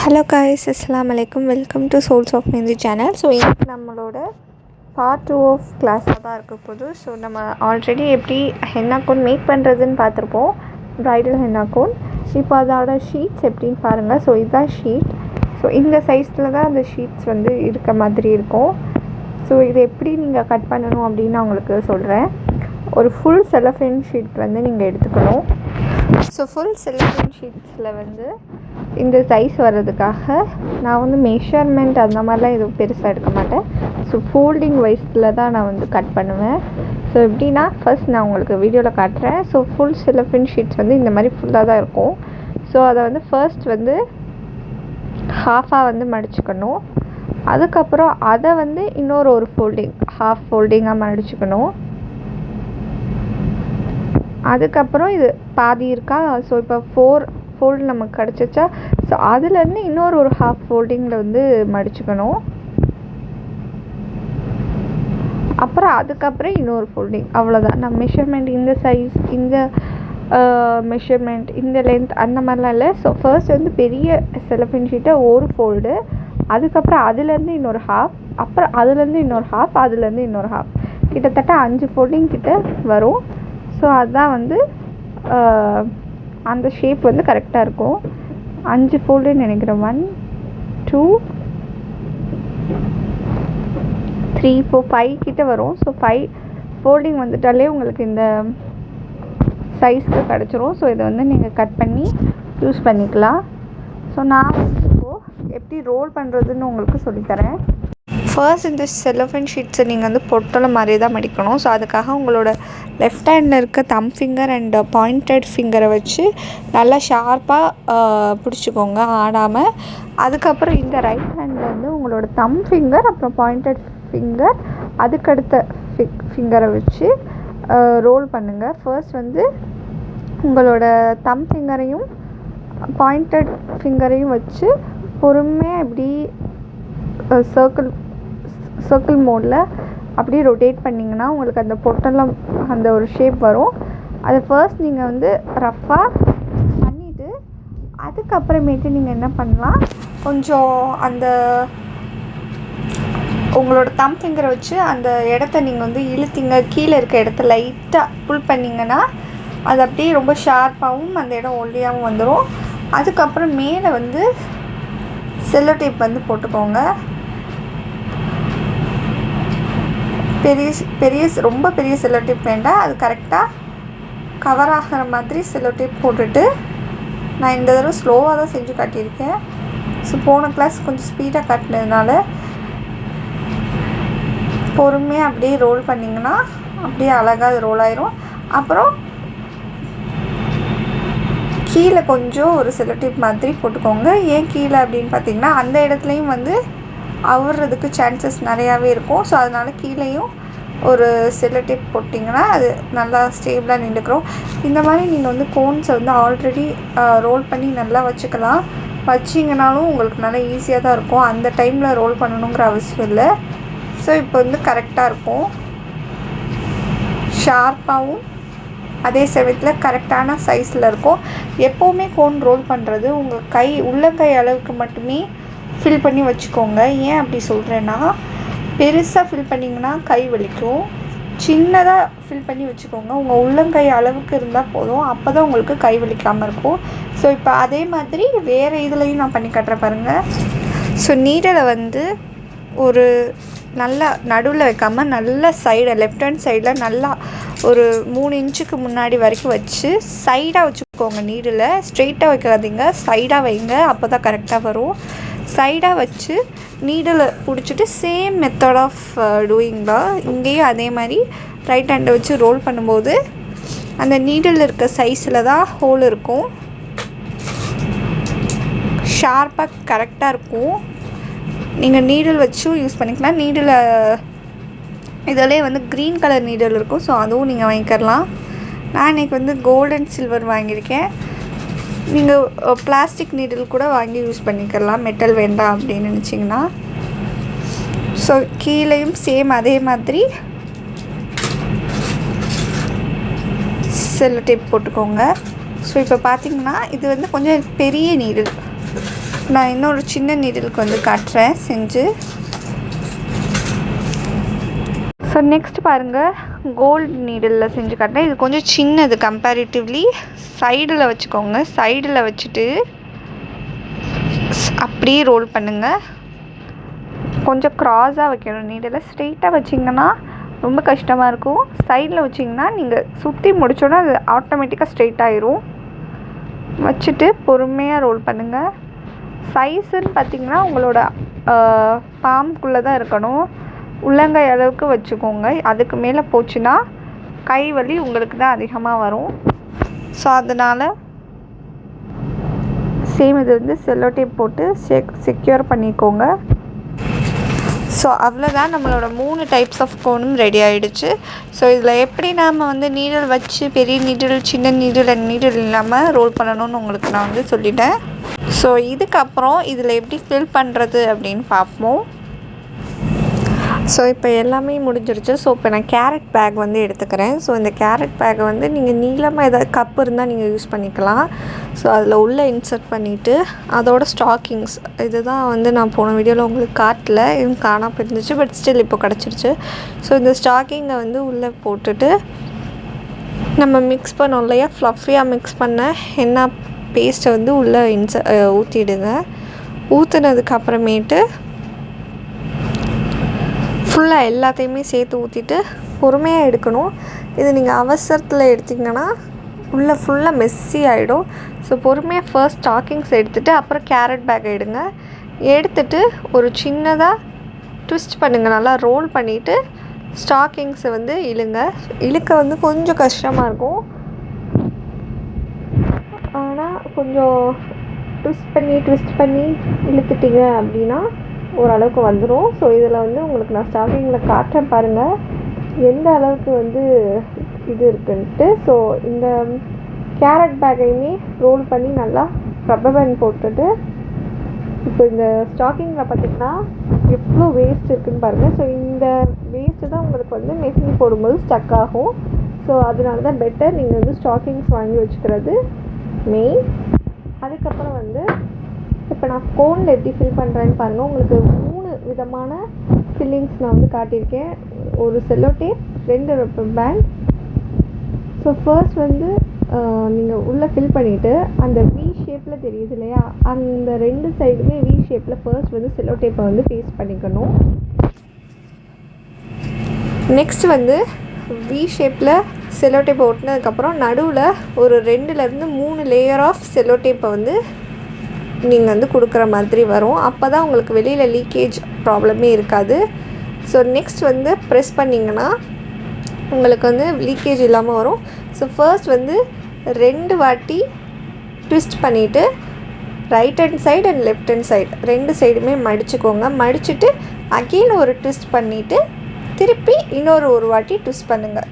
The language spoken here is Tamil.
ஹலோ காய்ஸ், அஸ்ஸலாமு அலைக்கும். Welcome to souls of Mehndi channel. So இன்றைக்கி நம்மளோட பார்ட் 2 ஆஃப் கிளாஸாக தான் இருக்க போகுது. ஸோ நம்ம ஆல்ரெடி எப்படி ஹென்னா கோன் மேக் பண்ணுறதுன்னு பார்த்துருப்போம், ப்ரைடல் ஹென்னா கோன். இப்போ அதோட ஷீட்ஸ் எப்படின்னு பாருங்கள். ஸோ இதுதான் ஷீட். ஸோ இந்த சைஸில் தான் அந்த ஷீட்ஸ் வந்து இருக்க மாதிரி இருக்கும். ஸோ இதை எப்படி நீங்கள் கட் பண்ணணும் அப்படின்னு நான் உங்களுக்கு சொல்கிறேன். ஒரு ஃபுல் செலஃபேன் ஷீட் வந்து நீங்கள் எடுத்துக்கணும். ஸோ ஃபுல் செலஃபேன் ஷீட்ஸில் வந்து இந்த சைஸ் வர்றதுக்காக நான் வந்து மெஷர்மெண்ட் அந்த மாதிரிலாம் எதுவும் பெருசாக எடுக்க மாட்டேன். ஸோ ஃபோல்டிங் வைஸில் தான் நான் வந்து கட் பண்ணுவேன். ஸோ எப்படின்னா ஃபர்ஸ்ட் நான் உங்களுக்கு வீடியோவில் காட்டுறேன். ஸோ ஃபுல் செலஃபேன் ஷீட்ஸ் வந்து இந்த மாதிரி ஃபுல்லாக தான் இருக்கும். ஸோ அதை வந்து ஃபர்ஸ்ட் வந்து ஹாஃபாக வந்து மடிச்சுக்கணும். அதுக்கப்புறம் அதை வந்து இன்னொரு ஃபோல்டிங் ஹாஃப் ஃபோல்டிங்காக மடிச்சுக்கணும். அதுக்கப்புறம் இது பாதி இருக்கா. ஸோ இப்போ 4 ஃபோல்டு நமக்கு கிடச்சிச்சா. ஸோ அதுலேருந்து இன்னொரு ஹாஃப் ஃபோல்டிங்கில் வந்து மடிச்சுக்கணும். அப்புறம் அதுக்கப்புறம் இன்னொரு ஃபோல்டிங், அவ்வளோதான். நம்ம மெஷர்மெண்ட் இந்த சைஸ், இந்த மெஷர்மெண்ட், இந்த லென்த் அந்த மாதிரிலாம் இல்லை. ஸோ ஃபர்ஸ்ட் வந்து பெரிய செலஃபேன் ஷீட்டை ஒரு ஃபோல்டு, அதுக்கப்புறம் அதுலேருந்து இன்னொரு ஹாஃப், அப்புறம் அதுலேருந்து இன்னொரு ஹாஃப், அதுலேருந்து இன்னொரு ஹாஃப், கிட்டத்தட்ட 5 ஃபோல்டிங் கிட்ட வரும். ஸோ அதுதான் வந்து அந்த ஷேப் வந்து கரெக்டாக இருக்கும். 5 ஃபோல்டுன்னு நினைக்கிறேன். 1 2 3 4 5 கிட்ட வரும். ஸோ 5 ஃபோல்டிங் வந்துட்டாலே உங்களுக்கு இந்த சைஸ்க்கு கிடச்சிரும். ஸோ இதை வந்து நீங்கள் கட் பண்ணி யூஸ் பண்ணிக்கலாம். ஸோ நான் வந்து இப்போது எப்படி ரோல் பண்ணுறதுன்னு உங்களுக்கு சொல்லித்தரேன். ஃபர்ஸ்ட் இந்த செலோஃபேன் ஷீட்ஸை நீங்கள் வந்து பொட்டலை மாதிரி தான் மடிக்கணும். ஸோ அதுக்காக உங்களோட லெஃப்ட் ஹேண்டில் இருக்க தம் ஃபிங்கர் அண்ட் பாயிண்டட் ஃபிங்கரை வச்சு நல்லா ஷார்ப்பாக பிடிச்சிக்கோங்க, ஆடாமல். அதுக்கப்புறம் இந்த ரைட் ஹேண்டில் வந்து உங்களோட தம் ஃபிங்கர் அப்புறம் பாயிண்டட் ஃபிங்கர் அதுக்கடுத்த ஃபிங்கரை வச்சு ரோல் பண்ணுங்கள். ஃபர்ஸ்ட் வந்து உங்களோட தம் ஃபிங்கரையும் பாயிண்டட் ஃபிங்கரையும் வச்சு பொறுமையாக இப்படி சர்க்கிள் மோடில் அப்படியே ரொட்டேட் பண்ணிங்கன்னா உங்களுக்கு அந்த பொட்டலம் அந்த ஒரு ஷேப் வரும். அதை ஃபர்ஸ்ட் நீங்கள் வந்து ரஃப்பாக பண்ணிவிட்டு அதுக்கப்புறமேட்டு நீங்கள் என்ன பண்ணலாம், கொஞ்சம் அந்த உங்களோட தம் ஃபிங்கரை வச்சு அந்த இடத்த நீங்கள் வந்து இழுத்தீங்க, கீழே இருக்க இடத்த லைட்டாக புல் பண்ணிங்கன்னா அது அப்படியே ரொம்ப ஷார்ப்பாகவும் அந்த இடம் ஒல்லியாகவும் வந்துடும். அதுக்கப்புறம் மேலே வந்து செல்லோ டேப் வந்து போட்டுக்கோங்க. ரொம்ப பெரிய செல்லோ டேப் வேண்டாம், அது கரெக்டாக கவர் ஆகிற மாதிரி செல்லோ டேப் போட்டுட்டு, நான் இந்த தடவை ஸ்லோவாக தான் செஞ்சு காட்டியிருக்கேன். ஸோ போன கிளாஸ் கொஞ்சம் ஸ்பீடாக காட்டினதுனால பொறுமையாக அப்படியே ரோல் பண்ணிங்கன்னா அப்படியே அழகாக அது ரோல் ஆயிரும். அப்புறம் கீழே கொஞ்சம் ஒரு செல்லோ டேப் மாதிரி போட்டுக்கோங்க. ஏன் கீழே அப்படின்னு பார்த்தீங்கன்னா அந்த இடத்துலையும் வந்து அவுறதுக்கு சான்சஸ் நிறையாவே இருக்கும். ஸோ அதனால் கீழேயும் ஒரு செல்லோ டேப் போட்டிங்கன்னா அது நல்லா ஸ்டேபிளாக நின்றுக்கிறோம். இந்த மாதிரி நீங்கள் வந்து கோன்ஸை வந்து ஆல்ரெடி ரோல் பண்ணி நல்லா வச்சுக்கலாம். வச்சிங்கனாலும் உங்களுக்கு நல்லா ஈஸியாக தான் இருக்கும். அந்த டைமில் ரோல் பண்ணணுங்கிற அவசியம் இல்லை. ஸோ இப்போ வந்து கரெக்டாக இருக்கும், ஷார்ப்பாகவும் அதே சமயத்தில் கரெக்டான சைஸில் இருக்கும். எப்போவுமே கோன் ரோல் பண்ணுறது உங்கள் உள்ளங்கை அளவுக்கு மட்டுமே ஃபில் பண்ணி வச்சுக்கோங்க. ஏன் அப்படி சொல்கிறேன்னா, பெருசாக ஃபில் பண்ணிங்கன்னா கை வலிக்கும். சின்னதாக ஃபில் பண்ணி வச்சுக்கோங்க. உங்கள் உள்ளங்கை அளவுக்கு இருந்தால் போதும், அப்போ தான் உங்களுக்கு கை வலிக்காமல் இருக்கும். ஸோ இப்போ அதே மாதிரி வேறு இதுலேயும் நான் பண்ணி காட்டுறேன் பாருங்கள். ஸோ நீடலை வந்து ஒரு நல்லா நடுவில் வைக்காமல் நல்லா சைடை லெஃப்ட் ஹேண்ட் சைடில் நல்லா ஒரு 3 இன்ச்சுக்கு முன்னாடி வரைக்கும் வச்சு சைடாக வச்சுக்கோங்க. நீடில் ஸ்ட்ரெயிட்டாக வைக்காதீங்க, சைடாக வைங்க, அப்போ தான் கரெக்டாக வரும். சைடாக வச்சு நீடில் பிடிச்சிட்டு சேம் மெத்தட் ஆஃப் டூயிங் தான் இங்கேயும் அதே மாதிரி ரைட் ஹேண்டை வச்சு ரோல் பண்ணும்போது அந்த நீடில் இருக்க சைஸில் தான் ஹோல் இருக்கும். ஷார்ப்பாக கரெக்டாக இருக்கும். நீங்கள் நீடில் வச்சும் யூஸ் பண்ணிக்கலாம். நீடில் இதிலே வந்து க்ரீன் கலர் நீடில் இருக்கும். ஸோ அதுவும் நீங்கள் வாங்கிக்கலாம். நான் இன்றைக்கி வந்து கோல்டு அண்ட் சில்வர் வாங்கியிருக்கேன். நீங்கள் பிளாஸ்டிக் நீடில் கூட வாங்கி யூஸ் பண்ணிக்கலாம், மெட்டல் வேண்டாம் அப்படின்னு நினச்சிங்கன்னா. ஸோ கீழேயும் சேம் அதே மாதிரி செல்லோ டேப் போட்டுக்கோங்க. ஸோ இப்போ பார்த்திங்கன்னா இது வந்து கொஞ்சம் பெரிய நீடில், நான் இன்னொரு சின்ன நீடிலுக்கு வந்து காட்டுறேன் செஞ்சு. ஸோ நெக்ஸ்ட் பாருங்கள், கோல்டு நீடிலில் செஞ்சு காட்டுறேன். இது கொஞ்சம் சின்னது கம்பேரிட்டிவ்லி. சைடில் வச்சுக்கோங்க. சைடில் வச்சுட்டு அப்படியே ரோல் பண்ணுங்கள். கொஞ்சம் க்ராஸாக வைக்கணும். நீடில் ஸ்ட்ரெயிட்டாக வச்சிங்கன்னா ரொம்ப கஷ்டமாக இருக்கும். சைடில் வச்சிங்கன்னா நீங்கள் சுற்றி முடிச்சோன்னா அது ஆட்டோமேட்டிக்காக ஸ்ட்ரெயிட் ஆயிரும். வச்சுட்டு பொறுமையாக ரோல் பண்ணுங்கள். சைஸுன்னு பார்த்திங்கன்னா உங்களோட பாம்குள்ளே தான் இருக்கணும். உள்ளங்கை அளவுக்கு வச்சுக்கோங்க. அதுக்கு மேலே போச்சுன்னா கை வலி உங்களுக்கு தான் அதிகமாக வரும். ஸோ அதனால் சேம் இது வந்து செல்லோ டேப் போட்டு செக்யூர் பண்ணிக்கோங்க. ஸோ அவ்வளோதான், நம்மளோட 3 டைப்ஸ் ஆஃப் கோனும் ரெடி ஆகிடுச்சு. ஸோ இதில் எப்படி நாம் வந்து நீடில் வச்சு பெரிய நீடில், சின்ன நீடில், நீடில் இல்லாமல் ரோல் பண்ணணும்னு உங்களுக்கு நான் வந்து சொல்லிட்டேன். ஸோ இதுக்கப்புறம் இதில் எப்படி ஃபில் பண்ணுறது அப்படின்னு பார்ப்போம். ஸோ இப்போ எல்லாமே முடிஞ்சிருச்சு. ஸோ இப்போ நான் கேரட் பேக் வந்து எடுத்துக்கிறேன். ஸோ இந்த கேரட் பேக்கை வந்து நீங்கள் நீளமாக ஏதாவது கப் இருந்தால் நீங்கள் யூஸ் பண்ணிக்கலாம். ஸோ அதில் உள்ளே இன்சர்ட் பண்ணிவிட்டு அதோட ஸ்டாக்கிங்ஸ், இதுதான் வந்து நான் போன வீடியோவில் உங்களுக்கு காட்டல, இன்னும் காணாமல் இருந்துச்சு. பட் ஸ்டில் இப்போ கிடச்சிருச்சு. ஸோ இந்த ஸ்டாக்கிங்கை வந்து உள்ளே போட்டுட்டு நம்ம மிக்ஸ் பண்ணோம் இல்லையா, ஃப்ளஃபியாக மிக்ஸ் பண்ண ஹென்னா பேஸ்ட்டை வந்து உள்ளே ஊற்றிடுங்க. ஊற்றுனதுக்கப்புறமேட்டு ஃபுல்லாக எல்லாத்தையுமே சேர்த்து ஊற்றிட்டு பொறுமையாக எடுக்கணும். இது நீங்கள் அவசரத்தில் எடுத்திங்கன்னா உள்ளே ஃபுல்லாக மெஸ்ஸி ஆகிடும். ஸோ பொறுமையாக ஃபர்ஸ்ட் ஸ்டாக்கிங்ஸ் எடுத்துகிட்டு அப்புறம் கேரட் பேக் எடுங்க. எடுத்துகிட்டு ஒரு சின்னதாக ட்விஸ்ட் பண்ணுங்கள். நல்லா ரோல் பண்ணிவிட்டு ஸ்டாக்கிங்ஸை வந்து இழுக்க வந்து கொஞ்சம் கஷ்டமாக இருக்கும். ஆனால் கொஞ்சம் ட்விஸ்ட் பண்ணி இழுத்துட்டிங்க அப்படின்னா ஓரளவுக்கு வந்துடும். ஸோ இதில் வந்து உங்களுக்கு நான் ஸ்டார்டிங்கில் காட்டுறேன் பாருங்கள் எந்த அளவுக்கு வந்து இது இருக்குன்ட்டு. ஸோ இந்த கேரட் பேக்கையுமே ரோல் பண்ணி நல்லா ரப்பர் பேண்ட் போட்டுட்டு, இப்போ இந்த ஸ்டாக்கிங்கில் பார்த்திங்கன்னா எவ்வளோ வேஸ்ட் இருக்குதுன்னு பாருங்கள். ஸோ இந்த வேஸ்ட்டு தான் உங்களுக்கு வந்து மெஹந்தி போடும்போது ஸ்டக் ஆகும். ஸோ அதனால தான் பெட்டர் நீங்கள் வந்து ஸ்டாக்கிங்ஸ் வாங்கி வச்சுக்கிறது மெயின். அதுக்கப்புறம் வந்து இப்போ நான் கோனில் எப்படி ஃபில் பண்ணுறேன்னு பாருங்கள். உங்களுக்கு 3 விதமான ஃபில்லிங்ஸ் நான் வந்து காட்டியிருக்கேன். ஒரு cello tape, 2 rubber band. So first வந்து நீங்கள் உள்ளே ஃபில் பண்ணிவிட்டு அந்த வி ஷேப்பில் தெரியுது இல்லையா, அந்த 2 சைடுமே வி ஷேப்பில் ஃபர்ஸ்ட் வந்து செல்லோ டேப்பை வந்து பேஸ்ட் பண்ணிக்கணும். நெக்ஸ்ட் வந்து வி ஷேப்பில் செல்லோ டேப்பை ஒட்டினதுக்கப்புறம் நடுவில் ஒரு 2லேருந்து 3 லேயர் ஆஃப் செல்லோ டேப்பை வந்து நீங்கள் வந்து கொடுக்குற மாதிரி வரும். அப்போ தான் உங்களுக்கு வெளியில் லீக்கேஜ் ப்ராப்ளமே இருக்காது. ஸோ நெக்ஸ்ட் வந்து ப்ரெஸ் பண்ணிங்கன்னா உங்களுக்கு வந்து லீக்கேஜ் இல்லாமல் வரும். ஸோ ஃபர்ஸ்ட் வந்து 2 வாட்டி ட்விஸ்ட் பண்ணிவிட்டு right hand side and left hand side 2 சைடுமே மடிச்சுக்கோங்க. மடிச்சுட்டு அகெயின் ஒரு ட்விஸ்ட் பண்ணிவிட்டு திருப்பி இன்னொரு வாட்டி ட்விஸ்ட் பண்ணுங்கள்.